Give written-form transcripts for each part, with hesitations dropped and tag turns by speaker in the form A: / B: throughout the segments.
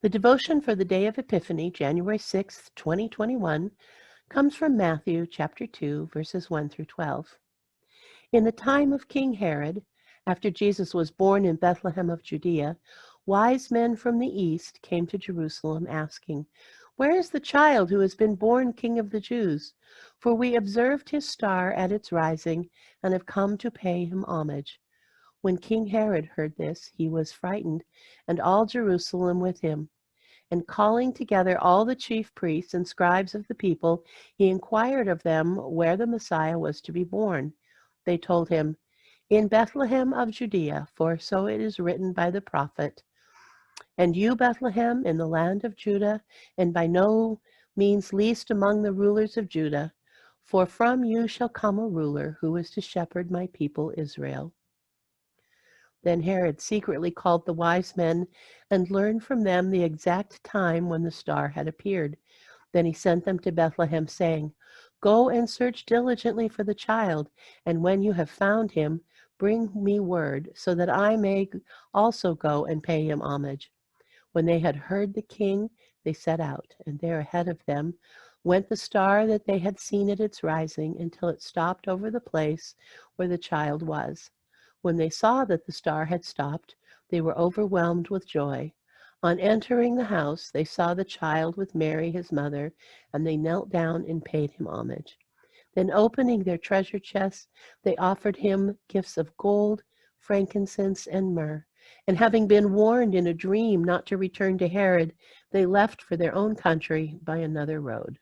A: The devotion for the day of Epiphany, January 6th, 2021, comes from Matthew chapter 2, verses 1 through 12. In the time of King Herod, after Jesus was born in Bethlehem of Judea, wise men from the east came to Jerusalem asking, "Where is the child who has been born King of the Jews? For we observed his star at its rising and have come to pay him homage." When King Herod heard this, he was frightened, and all Jerusalem with him. And calling together all the chief priests and scribes of the people, he inquired of them where the Messiah was to be born. They told him, "In Bethlehem of Judea, for so it is written by the prophet, and you, Bethlehem, in the land of Judah, and by no means least among the rulers of Judah, for from you shall come a ruler who is to shepherd my people Israel." Then Herod secretly called the wise men and learned from them the exact time when the star had appeared. Then he sent them to Bethlehem, saying, "Go and search diligently for the child, and when you have found him, bring me word, so that I may also go and pay him homage." When they had heard the king, they set out, and there ahead of them went the star that they had seen at its rising, until it stopped over the place where the child was. When they saw that the star had stopped, they were overwhelmed with joy. On entering the house, they saw the child with Mary, his mother, and they knelt down and paid him homage. Then, opening their treasure chests, they offered him gifts of gold, frankincense, and myrrh. And having been warned in a dream not to return to Herod, they left for their own country by another road.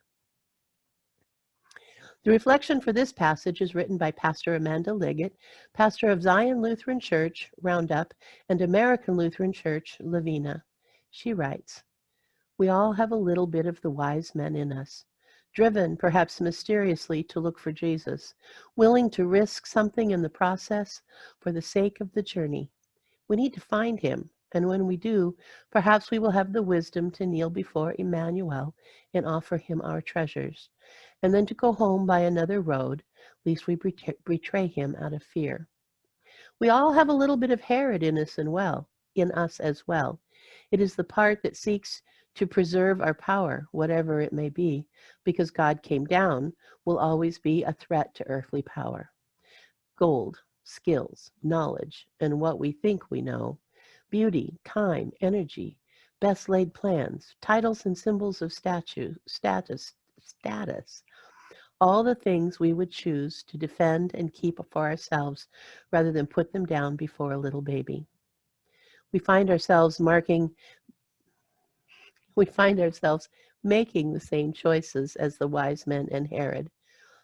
A: The reflection for this passage is written by Pastor Amanda Liggett, pastor of Zion Lutheran Church, Roundup, and American Lutheran Church, Lavina. She writes, "We all have a little bit of the wise men in us, driven, perhaps mysteriously, to look for Jesus, willing to risk something in the process for the sake of the journey. We need to find him, and when we do, perhaps we will have the wisdom to kneel before Emmanuel and offer him our treasures, and then to go home by another road, lest we betray him out of fear. We all have a little bit of Herod in us as well. It is the part that seeks to preserve our power, whatever it may be, because God came down will always be a threat to earthly power. Gold, skills, knowledge, and what we think we know, beauty, time, energy, best laid plans, titles and symbols of status, all the things we would choose to defend and keep for ourselves rather than put them down before a little baby. We find ourselves making the same choices as the wise men and Herod.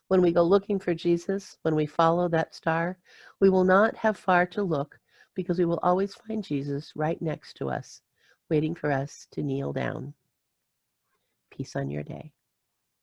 A: When we go looking for Jesus, when we follow that star, we will not have far to look, because we will always find Jesus right next to us, waiting for us to kneel down. Peace on your day.